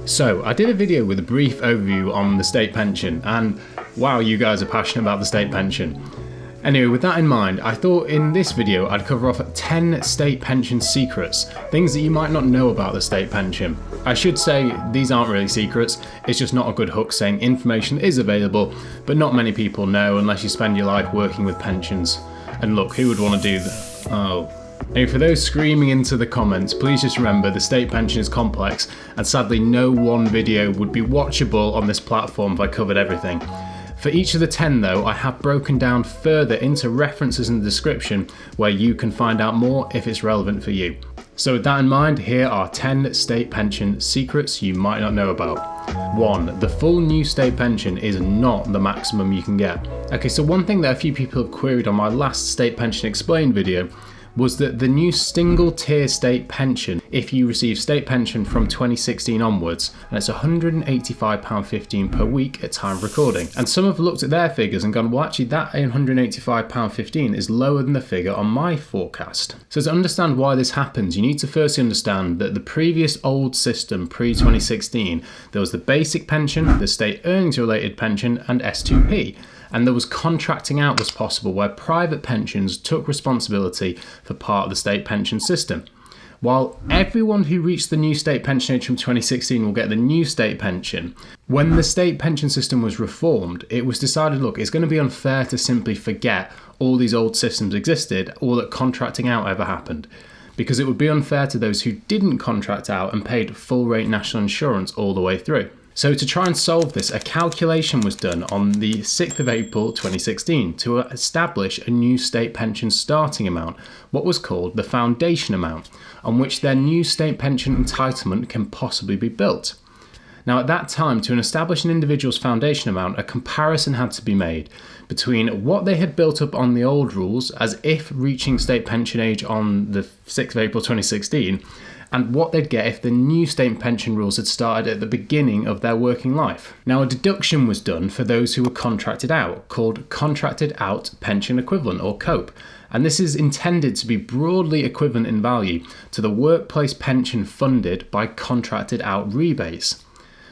So I did a video with a brief overview on the state pension, and wow, you guys are passionate about the state pension. Anyway, with that in mind, I thought in this video I'd cover off 10 state pension secrets, things that you might not know about the state pension. I should say these aren't really secrets, it's just not a good hook saying information is available, but not many people know unless you spend your life working with pensions. And look, who would want to do that? Oh. Anyway, for those screaming into the comments, please just remember the state pension is complex, and sadly no one video would be watchable on this platform if I covered everything. For each of the 10 though, I have broken down further into references in the description where you can find out more if it's relevant for you. So with that in mind, here are 10 state pension secrets you might not know about. 1. The full new state pension is not the maximum you can get. Okay, so one thing that a few people have queried on my last state pension explained video was that the new single tier state pension, if you receive state pension from 2016 onwards, and it's £185.15 per week at time of recording. And some have looked at their figures and gone, well actually that £185.15 is lower than the figure on my forecast. So to understand why this happens, you need to firstly understand that the previous old system pre-2016, there was the basic pension, the state earnings related pension, and S2P. And there was contracting out was possible where private pensions took responsibility for part of the state pension system. While everyone who reached the new state pension age from 2016 will get the new state pension, when the state pension system was reformed, it was decided, look, it's going to be unfair to simply forget all these old systems existed or that contracting out ever happened, because it would be unfair to those who didn't contract out and paid full rate national insurance all the way through. So to try and solve this, a calculation was done on the 6th of April 2016 to establish a new state pension starting amount, what was called the foundation amount, on which their new state pension entitlement can possibly be built. Now at that time, to establish an individual's foundation amount, a comparison had to be made between what they had built up on the old rules, as if reaching state pension age on the 6th of April 2016, and what they'd get if the new state pension rules had started at the beginning of their working life. Now a deduction was done for those who were contracted out, called Contracted Out Pension Equivalent, or COPE, and this is intended to be broadly equivalent in value to the workplace pension funded by contracted out rebates.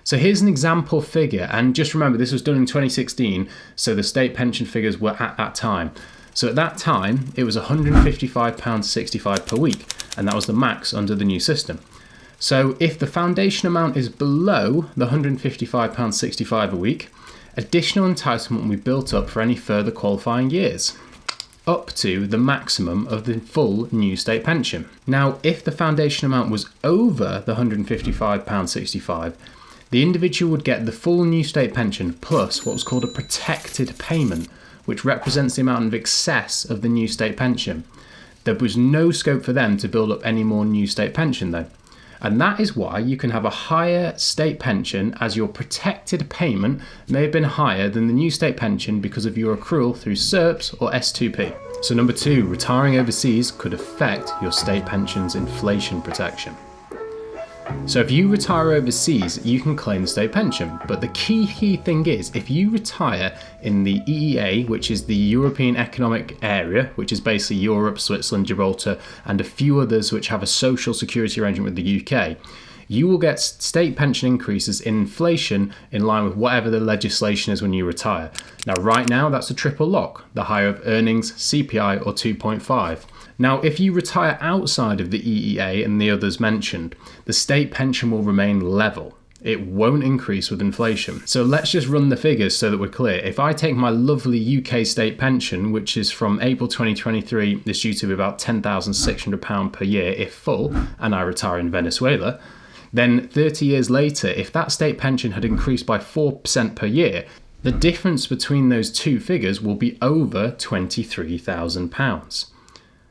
So here's an example figure, and just remember this was done in 2016, so the state pension figures were at that time. So at that time, it was £155.65 per week, and that was the max under the new system. So if the foundation amount is below the £155.65 a week, additional entitlement will be built up for any further qualifying years, up to the maximum of the full new state pension. Now, if the foundation amount was over the £155.65, the individual would get the full new state pension plus what was called a protected payment, which represents the amount of excess of the new state pension. There was no scope for them to build up any more new state pension though. And that is why you can have a higher state pension as your protected payment may have been higher than the new state pension because of your accrual through SERPs or S2P. So number 2, retiring overseas could affect your state pension's inflation protection. So if you retire overseas, you can claim the state pension. But the key thing is, if you retire in the EEA, which is the European Economic Area, which is basically Europe, Switzerland, Gibraltar, and a few others which have a social security arrangement with the UK, you will get state pension increases in inflation in line with whatever the legislation is when you retire. Now, right now, that's a triple lock, the higher of earnings, CPI, or 2.5. Now, if you retire outside of the EEA and the others mentioned, the state pension will remain level. It won't increase with inflation. So let's just run the figures so that we're clear. If I take my lovely UK state pension, which is from April 2023, it's due to be about £10,600 per year if full, and I retire in Venezuela, then 30 years later, if that state pension had increased by 4% per year, the difference between those two figures will be over £23,000.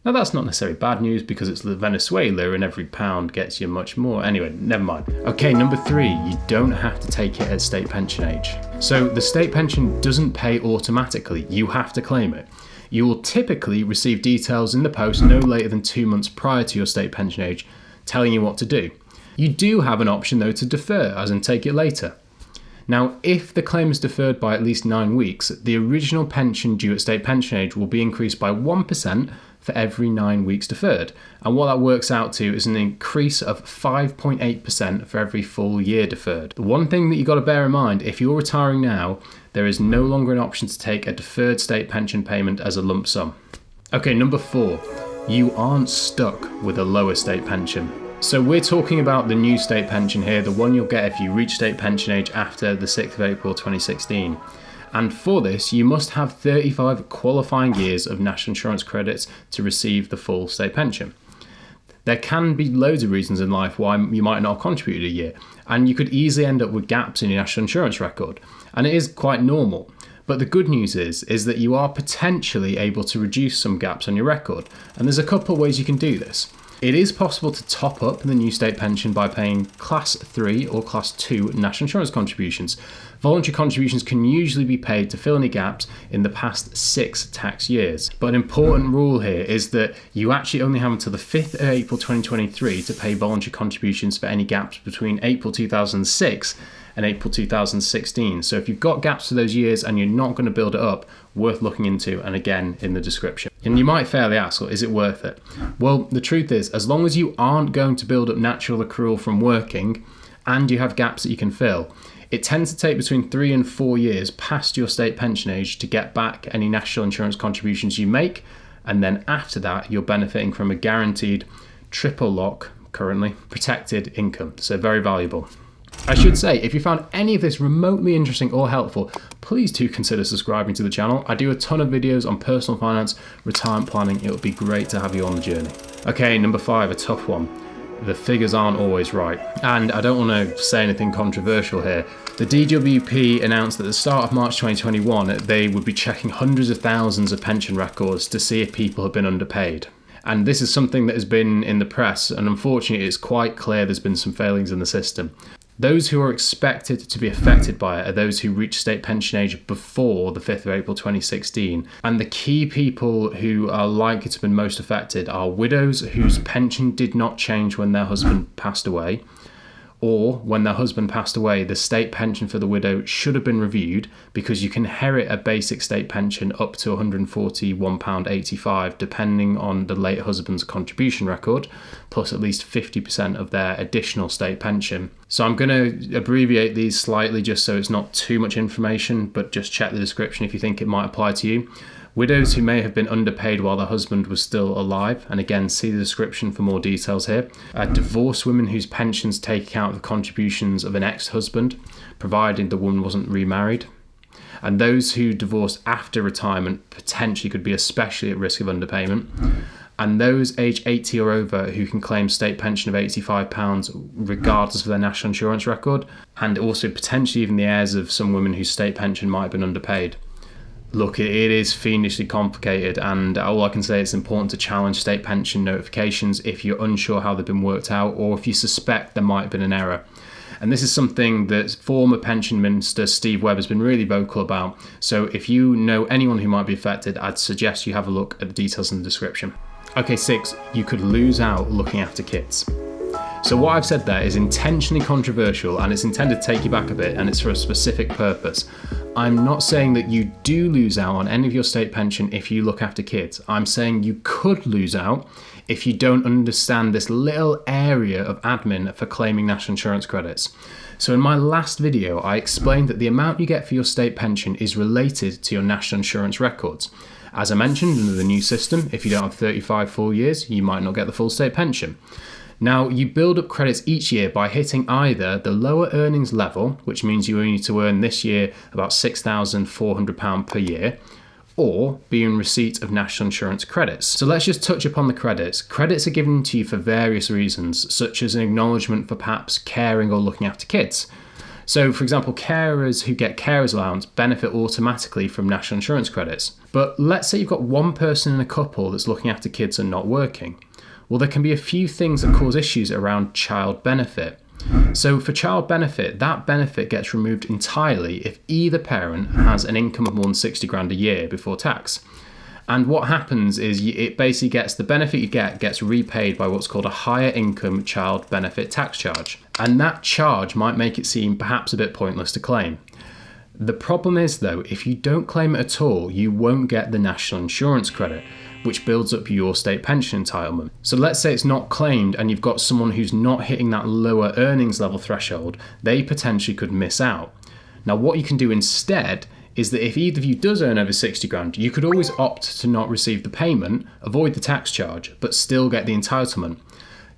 Now that's not necessarily bad news because it's Venezuela and every pound gets you much more. Anyway, never mind. Okay, number 3, you don't have to take it at state pension age. So the state pension doesn't pay automatically, you have to claim it. You will typically receive details in the post no later than 2 months prior to your state pension age telling you what to do. You do have an option though to defer, as in take it later. Now, if the claim is deferred by at least 9 weeks, the original pension due at state pension age will be increased by 1% for every 9 weeks deferred. And what that works out to is an increase of 5.8% for every full year deferred. The one thing that you've got to bear in mind, if you're retiring now, there is no longer an option to take a deferred state pension payment as a lump sum. Okay, number 4, you aren't stuck with a lower state pension. So we're talking about the new state pension here, the one you'll get if you reach state pension age after the 6th of April 2016. And for this, you must have 35 qualifying years of national insurance credits to receive the full state pension. There can be loads of reasons in life why you might not have contributed a year, and you could easily end up with gaps in your national insurance record, and it is quite normal. But the good news is that you are potentially able to reduce some gaps on your record, and there's a couple of ways you can do this. It is possible to top up the new state pension by paying Class 3 or Class 2 national insurance contributions. Voluntary contributions can usually be paid to fill any gaps in the past 6 tax years. But an important rule here is that you actually only have until the 5th of April 2023 to pay voluntary contributions for any gaps between April 2006 and April 2016. So if you've got gaps for those years and you're not going to build it up, worth looking into, and again in the description. And you might fairly ask, well, is it worth it? Well, the truth is, as long as you aren't going to build up natural accrual from working and you have gaps that you can fill, it tends to take between 3 and 4 years past your state pension age to get back any national insurance contributions you make, and then after that you're benefiting from a guaranteed triple lock, currently, protected income. So very valuable. I should say, if you found any of this remotely interesting or helpful, please do consider subscribing to the channel. I do a ton of videos on personal finance, retirement planning. It would be great to have you on the journey. Okay, number 5, a tough one. The figures aren't always right. And I don't want to say anything controversial here. The DWP announced at the start of March 2021 that they would be checking hundreds of thousands of pension records to see if people have been underpaid. And this is something that has been in the press, and unfortunately it's quite clear there's been some failings in the system. Those who are expected to be affected by it are those who reach state pension age before the 5th of April 2016. And the key people who are likely to have been most affected are widows whose pension did not change when their husband passed away, or when their husband passed away, the state pension for the widow should have been reviewed, because you can inherit a basic state pension up to £141.85 depending on the late husband's contribution record, plus at least 50% of their additional state pension. So I'm going to abbreviate these slightly just so it's not too much information, but just check the description if you think it might apply to you. Widows who may have been underpaid while their husband was still alive, and again, see the description for more details here. Divorced women whose pensions take account of the contributions of an ex-husband, provided the woman wasn't remarried. And those who divorced after retirement potentially could be especially at risk of underpayment. And those aged 80 or over who can claim state pension of £85 regardless of their national insurance record, and also potentially even the heirs of some women whose state pension might have been underpaid. Look, it is fiendishly complicated, and all I can say, it's important to challenge state pension notifications if you're unsure how they've been worked out, or if you suspect there might have been an error. And this is something that former pension minister Steve Webb has been really vocal about. So if you know anyone who might be affected, I'd suggest you have a look at the details in the description. Okay, 6, you could lose out looking after kids. So what I've said there is intentionally controversial, and it's intended to take you back a bit, and it's for a specific purpose. I'm not saying that you do lose out on any of your state pension if you look after kids. I'm saying you could lose out if you don't understand this little area of admin for claiming national insurance credits. So in my last video, I explained that the amount you get for your state pension is related to your national insurance records. As I mentioned, under the new system, if you don't have 35 full years, you might not get the full state pension. Now, you build up credits each year by hitting either the lower earnings level, which means you only need to earn this year about £6,400 per year, or be in receipt of national insurance credits. So let's just touch upon the credits. Credits are given to you for various reasons, such as an acknowledgement for perhaps caring or looking after kids. So, for example, carers who get carers allowance benefit automatically from national insurance credits. But let's say you've got one person in a couple that's looking after kids and not working. Well, there can be a few things that cause issues around child benefit. So for child benefit, that benefit gets removed entirely if either parent has an income of more than 60 grand a year before tax. And what happens is it basically gets, the benefit you get gets repaid by what's called a higher income child benefit tax charge. And that charge might make it seem perhaps a bit pointless to claim. The problem is though, if you don't claim it at all, you won't get the national insurance credit, which builds up your state pension entitlement. So let's say it's not claimed and you've got someone who's not hitting that lower earnings level threshold, they potentially could miss out. Now what you can do instead is that if either of you does earn over 60 grand, you could always opt to not receive the payment, avoid the tax charge, but still get the entitlement.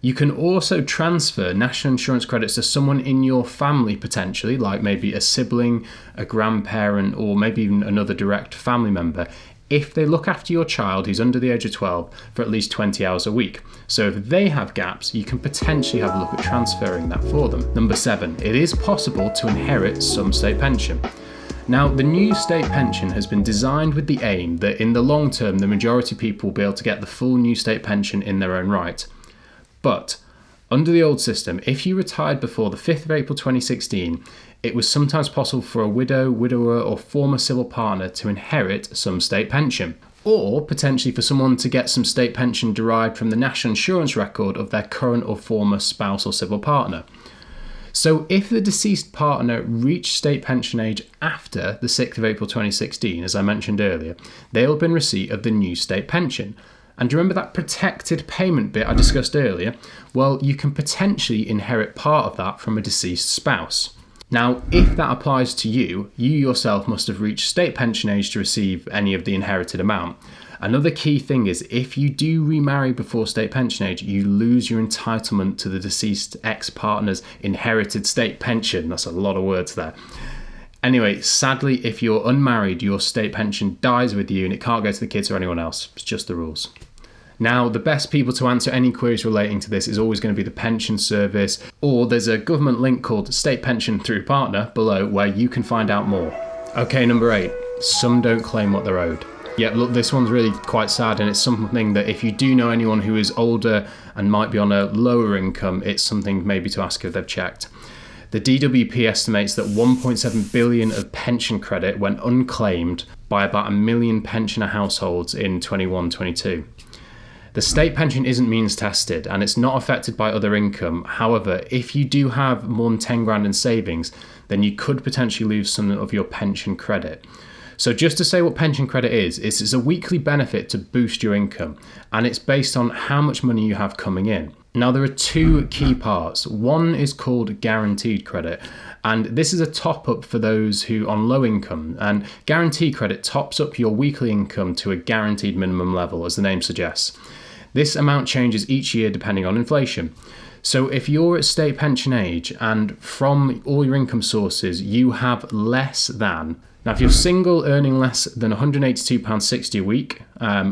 You can also transfer national insurance credits to someone in your family potentially, like maybe a sibling, a grandparent, or maybe even another direct family member, if they look after your child who's under the age of 12 for at least 20 hours a week. So if they have gaps, you can potentially have a look at transferring that for them. Number 7, it is possible to inherit some state pension. Now, the new state pension has been designed with the aim that in the long term, the majority of people will be able to get the full new state pension in their own right. But under the old system, if you retired before the 5th of April 2016, it was sometimes possible for a widow, widower, or former civil partner to inherit some state pension, or potentially for someone to get some state pension derived from the national insurance record of their current or former spouse or civil partner. So if the deceased partner reached state pension age after the 6th of April 2016, as I mentioned earlier, they'll be in receipt of the new state pension. And do you remember that protected payment bit I discussed earlier? Well, you can potentially inherit part of that from a deceased spouse. Now, if that applies to you, you yourself must have reached state pension age to receive any of the inherited amount. Another key thing is if you do remarry before state pension age, you lose your entitlement to the deceased ex-partner's inherited state pension. That's a lot of words there. Anyway, sadly, if you're unmarried, your state pension dies with you and it can't go to the kids or anyone else. It's just the rules. Now, the best people to answer any queries relating to this is always going to be the Pension Service, or there's a government link called State Pension Through Partner below where you can find out more. Okay, number 8, some don't claim what they're owed. Yeah, look, this one's really quite sad, and it's something that if you do know anyone who is older and might be on a lower income, it's something maybe to ask if they've checked. The DWP estimates that 1.7 billion of pension credit went unclaimed by about 1 million pensioner households in 21-22. The state pension isn't means tested and it's not affected by other income. However, if you do have more than 10 grand in savings, then you could potentially lose some of your pension credit. So just to say what pension credit is, it's a weekly benefit to boost your income, and it's based on how much money you have coming in. Now, there are 2 key parts. One is called guaranteed credit, and this is a top up for those who on low income, and guaranteed credit tops up your weekly income to a guaranteed minimum level, as the name suggests. This amount changes each year depending on inflation. So if you're at state pension age and from all your income sources you have less than, now if you're single earning less than £182.60 a week,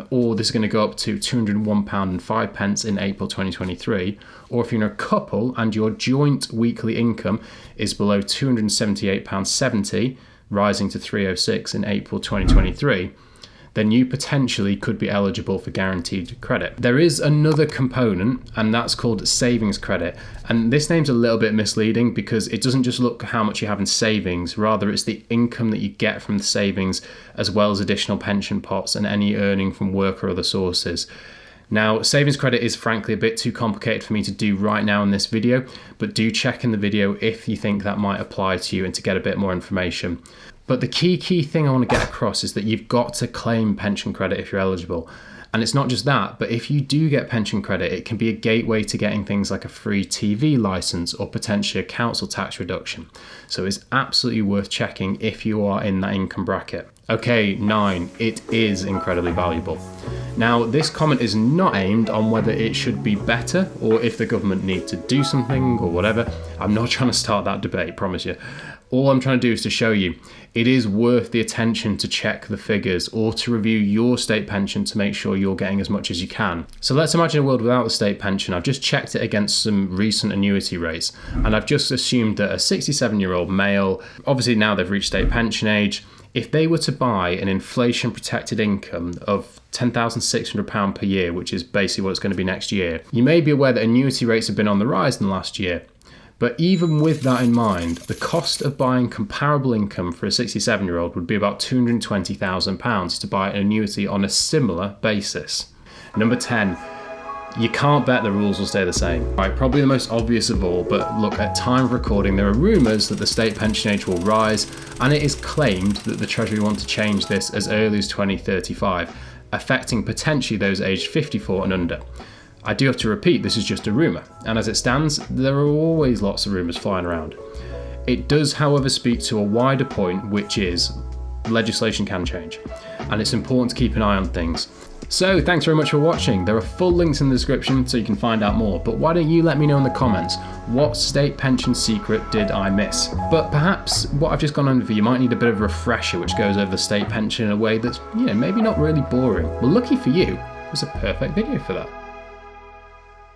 or this is going to go up to £201.05 in April 2023, or if you're in a couple and your joint weekly income is below £278.70, rising to £306 in April 2023, then you potentially could be eligible for guaranteed credit. There is another component, and that's called savings credit. And this name's a little bit misleading because it doesn't just look how much you have in savings, rather it's the income that you get from the savings, as well as additional pension pots and any earning from work or other sources. Now, savings credit is frankly a bit too complicated for me to do right now in this video, but do check in the video if you think that might apply to you and to get a bit more information. But the key thing I want to get across is that you've got to claim pension credit if you're eligible. And it's not just that, but if you do get pension credit, it can be a gateway to getting things like a free TV license or potentially a council tax reduction. So it's absolutely worth checking if you are in that income bracket. Okay, 9, it is incredibly valuable. Now, this comment is not aimed on whether it should be better or if the government need to do something or whatever. I'm not trying to start that debate, promise you. All I'm trying to do is to show you it is worth the attention to check the figures or to review your state pension to make sure you're getting as much as you can. So let's imagine a world without the state pension. I've just checked it against some recent annuity rates, and I've just assumed that a 67-year-old male, obviously now they've reached state pension age, if they were to buy an inflation protected income of £10,600 per year, which is basically what it's going to be next year, you may be aware that annuity rates have been on the rise in the last year. But even with that in mind, the cost of buying comparable income for a 67-year-old would be about £220,000 to buy an annuity on a similar basis. Number 10, you can't bet the rules will stay the same. Right, probably the most obvious of all, but look, at time of recording, there are rumours that the state pension age will rise, and it is claimed that the Treasury want to change this as early as 2035. affecting potentially those aged 54 and under. I do have to repeat, this is just a rumour, and as it stands, there are always lots of rumours flying around. It does, however, speak to a wider point, which is legislation can change, and it's important to keep an eye on things. So thanks very much for watching. There are full links in the description so you can find out more, but why don't you let me know in the comments, what state pension secret did I miss? But perhaps what I've just gone over, you might need a bit of a refresher which goes over the state pension in a way that's, maybe not really boring. Well, lucky for you, it was a perfect video for that.